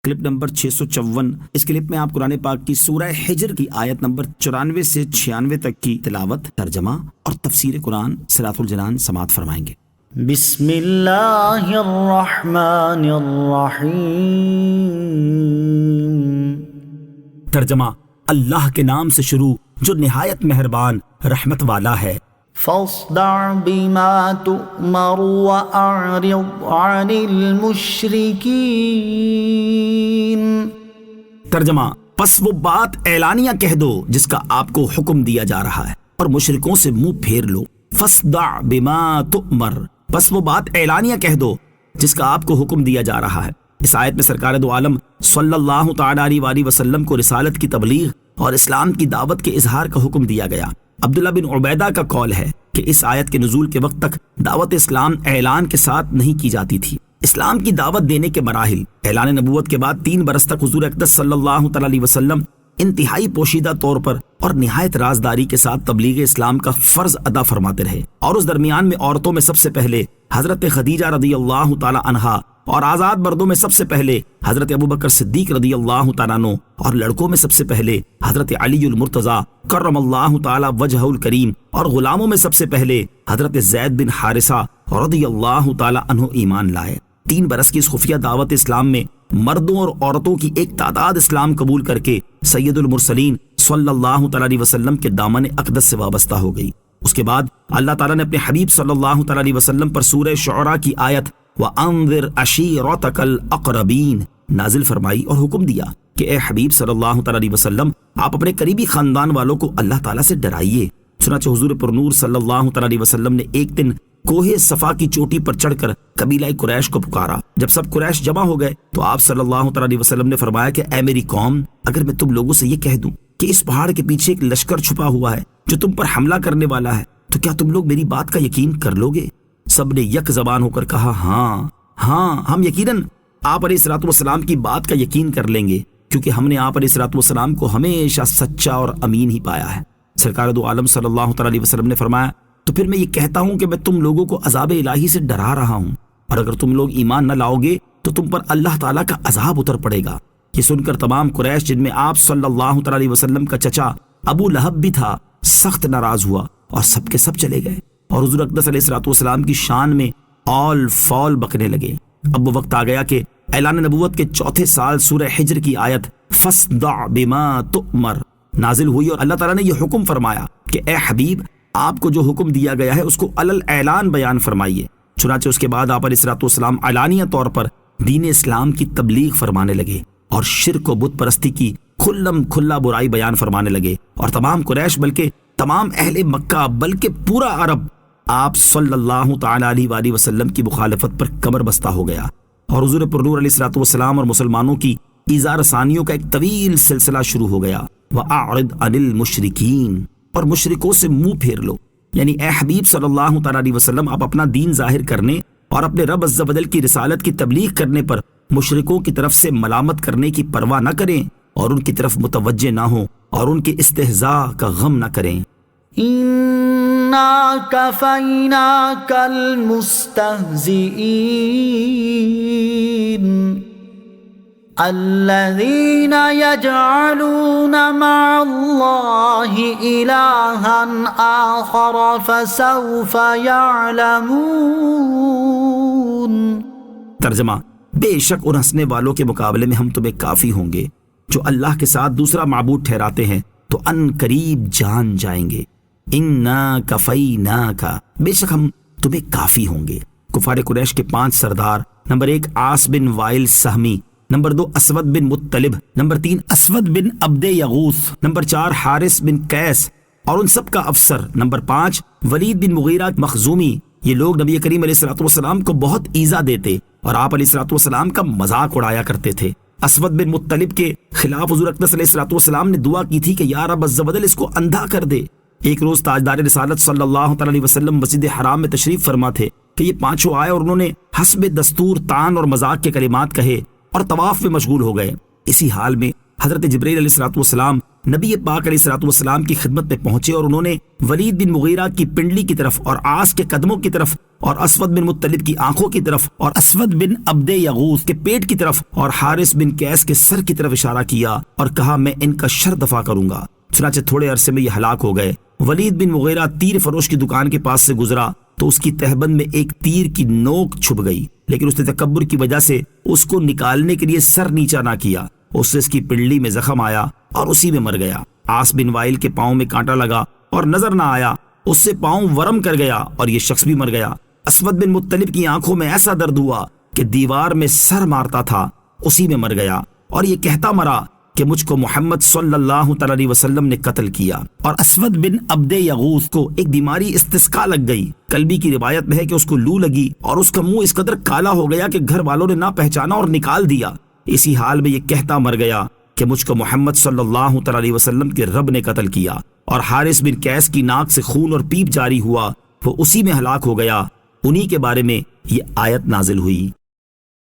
Clip number 654۔ اس clip میں آپ قرآن پاک کی سورہ حجر کی آیت نمبر 94 سے 96 تک کی تلاوت، ترجمہ اور تفسیر قرآن صراط الجنان سماعت فرمائیں گے۔ بسم اللہ الرحمن الرحیم۔ ترجمہ، اللہ کے نام سے شروع جو نہایت مہربان رحمت والا ہے۔ فاصدع بما تؤمر واعرض عن المشرکین۔ ترجمہ، پس وہ بات اعلانیہ کہہ دو جس کا آپ کو حکم دیا جا رہا ہے اور مشرکوں سے منہ پھیر لو۔ فاصدع بما تؤمر، پس وہ بات اعلانیہ کہہ دو جس کا آپ کو حکم دیا جا رہا ہے۔ اس آیت میں سرکار دو عالم صلی اللہ تعالی علیہ وآلہ وسلم کو رسالت کی تبلیغ اور اسلام کی دعوت کے اظہار کا حکم دیا گیا۔ عبداللہ بن عبیدہ کا قول ہے کہ اس آیت کے نزول کے وقت تک دعوت اسلام اعلان کے ساتھ نہیں کی جاتی تھی۔ اسلام کی دعوت دینے کے مراحل: اعلان نبوت کے بعد 3 برس تک حضور اقدس صلی اللہ تعالی علیہ وسلم انتہائی پوشیدہ طور پر اور نہایت رازداری کے ساتھ تبلیغ اسلام کا فرض ادا فرماتے رہے، اور اس درمیان میں عورتوں میں سب سے پہلے حضرت خدیجہ رضی اللہ تعالی عنہا، اور آزاد مردوں میں سب سے پہلے حضرت ابوبکر صدیق رضی اللہ تعالیٰ عنہ، اور لڑکوں میں سب سے پہلے حضرت علی المرتضیٰ کرم اللہ تعالی وجہہ الکریم، اور غلاموں میں سب سے پہلے حضرت زید بن حارثہ رضی اللہ تعالی عنہ ایمان لائے۔ 3 برس کی اس خفیہ دعوت اسلام میں مردوں اور عورتوں کی ایک تعداد اسلام قبول کر کے سید المرسلین صلی اللہ تعالی علیہ وسلم کے دامن اقدس سے وابستہ ہو گئی۔ اس کے بعد اللہ تعالیٰ نے اپنے حبیب صلی اللہ تعالی علیہ وسلم پر سورہ شعراء کی آیت وَأَنذِرْ عَشِيرَتَكَ الْأَقْرَبِينَ نازل فرمائی اور حکم دیا کہ اے حبیب صلی اللہ تعالی علیہ وسلم، آپ اپنے قریبی خاندان والوں کو اللہ تعالیٰ سے ڈرائیے۔ چنانچہ حضور پر نور صلی اللہ تعالی علیہ وسلم نے ایک دن کوہ صفا کی چوٹی پر چڑھ کر قبیلہ قریش کو پکارا۔ جب سب قریش جمع ہو گئے تو آپ صلی اللہ تعالی علیہ وسلم نے فرمایا کہ اے میری قوم، اگر میں تم لوگوں سے یہ کہہ دوں کہ اس پہاڑ کے پیچھے ایک لشکر چھپا ہوا ہے جو تم پر حملہ کرنے والا ہے، تو کیا تم لوگ میری بات کا یقین کر لو گے؟ سب نے یک زبان ہو کر کہا ہاں ہم یقیناً آپ علیہ الصلوۃ والسلام کی بات کا یقین کر لیں گے، کیونکہ ہم نے آپ علیہ الصلوۃ والسلام کو ہمیشہ سچا اور امین ہی پایا ہے۔ سرکار دو عالم صلی اللہ تعالی علیہ وسلم نے فرمایا، تو پھر میں یہ کہتا ہوں کہ میں تم لوگوں کو عذاب الہی سے ڈرا رہا ہوں، اور اگر تم لوگ ایمان نہ لاؤ گے تو تم پر اللہ تعالیٰ کا عذاب اتر پڑے گا۔ یہ سن کر تمام قریش، جن میں آپ صلی اللہ تعالی علیہ وسلم کا چچا ابو لہب بھی تھا، سخت ناراض ہوا اور سب کے سب چلے گئے، اور حضور اقدس علیہ الصلوۃ والسلام کی شان میں اول فول بکنے لگے۔ اب وہ وقت آ گیا کہ اعلان نبوت کے 4تھے سال سورہ حجر کی آیت فاصدع بما تؤمر نازل ہوئی، اور اللہ تعالیٰ نے یہ حکم فرمایا کہ اے حبیب، آپ کو جو حکم دیا گیا ہے اس کو علل اعلان بیان فرمائیے۔ چنانچہ اس کے بعد آپ علیہ الصلوۃ والسلام علانیہ طور پر دین اسلام کی تبلیغ فرمانے لگے اور شرک و بت پرستی کی کھلم کھلا برائی بیان فرمانے لگے، اور تمام قریش بلکہ تمام اہل مکہ بلکہ پورا عرب آپ صلی اللہ تعالی علیہ وآلہ وسلم کی مخالفت پر کمر بستہ ہو گیا، اور حضور پر نور علیہ الصلوۃ والسلام اور مسلمانوں کی ایذا رسانیوں کا ایک طویل سلسلہ شروع ہو گیا۔ وَأَعْرِضْ عَنِ الْمُشْرِكِينَ، اور مشرکوں سے منہ پھیر لو، یعنی اے حبیب صلی اللہ تعالی علیہ وسلم، آپ اپنا دین ظاہر کرنے اور اپنے رب عز و جل کی رسالت کی تبلیغ کرنے پر مشرکوں کی طرف سے ملامت کرنے کی پرواہ نہ کریں، اور ان کی طرف متوجہ نہ ہوں، اور ان کے استہزاء کا غم نہ کریں۔ اِنَّا كَفَيْنَاكَ الْمُسْتَهْزِئِينَ الَّذِينَ يَجْعَلُونَ مَعَ اللَّهِ إِلَٰهًا آخَرَ فَسَوْفَ يَعْلَمُونَ۔ ترجمہ، بے شک ان ہنسنے والوں کے مقابلے میں ہم تمہیں کافی ہوں گے جو اللہ کے ساتھ دوسرا معبود ٹھہراتے ہیں، تو ان قریب جان جائیں گے۔ اِنَّا كَفَيْنَاكَ، بے شک ہم تمہیں کافی ہوں گے۔ کفار قریش کے 5 سردار: نمبر 1 عاص بن وائل سہمی، نمبر 2 اسود بن مطلب، نمبر 3 اسود بن عبد یغوث، نمبر 4 حارث بن قیس، اور ان سب کا افسر نمبر 5 ولید بن مغیرہ مخزومی، یہ لوگ نبی کریم علیہ الصلوۃ والسلام کو بہت ایذا دیتے اور آپ علیہ الصلوۃ والسلام کا مذاق اڑایا کرتے تھے۔ اسود بن مطلب کے خلاف حضور اقدس علیہ الصلوۃ والسلام نے دعا کی تھی کہ یا رب عز و جل اس کو اندھا کر دے۔ ایک روز تاجدار رسالت صلی اللہ تعالی علیہ وسلم مسجد حرام میں تشریف فرما تھے کہ یہ 5 آئے اور انہوں نے حسب دستور تان اور مذاق کے کلمات کہے اور طواف میں مشغول ہو گئے۔ اسی حال میں حضرت جبرائیل علیہ الصلوۃ والسلام نبی پاک علیہ الصلوۃ والسلام کی خدمت میں پہنچے اور انہوں نے ولید بن مغیرہ کی پنڈلی کی طرف اور عاص کے قدموں کی طرف اور اسود بن مطلب کی آنکھوں کی طرف اور اسود بن عبد یغوث کے پیٹ کی طرف اور حارث بن قیس کے سر کی طرف اشارہ کیا اور کہا میں ان کا شر دفع کروں گا۔ چنانچہ تھوڑے عرصے میں یہ ہلاک ہو گئے۔ ولید بن مغیرہ تیر فروش کی دکان کے پاس سے گزرا تو اس کی تہبند میں ایک تیر کی نوک چھپ گئی، لیکن اس نے تکبر کی وجہ سے اس کو نکالنے کے لیے سر نیچا نہ کیا۔ اس سے اس کی پنڈلی میں زخم آیا اور اسی میں مر گیا۔ عاص بن وائل کے پاؤں میں کانٹا لگا اور نظر نہ آیا، اس سے پاؤں ورم کر گیا اور یہ شخص بھی مر گیا۔ اسود بن مطلب کی آنکھوں میں ایسا درد ہوا کہ دیوار میں سر مارتا تھا، اسی میں مر گیا اور یہ کہتا مرا کہ مجھ کو محمد صلی اللہ تعالی علیہ وسلم نے قتل کیا۔ اور اسود بن عبد یغوث کو ایک بیماری استسقا لگ گئی۔ کلبی کی روایت میں ہے کہ اس کو لو لگی اور اس کا منہ اس قدر کالا ہو گیا کہ گھر والوں نے نہ پہچانا اور نکال دیا۔ اسی حال میں یہ کہتا مر گیا کہ مجھ کو محمد صلی اللہ تعالی علیہ وسلم کے رب نے قتل کیا۔ اور حارث بن قیس کی ناک سے خون اور پیپ جاری ہوا، وہ اسی میں ہلاک ہو گیا۔ انہی کے بارے میں یہ آیت نازل ہوئی۔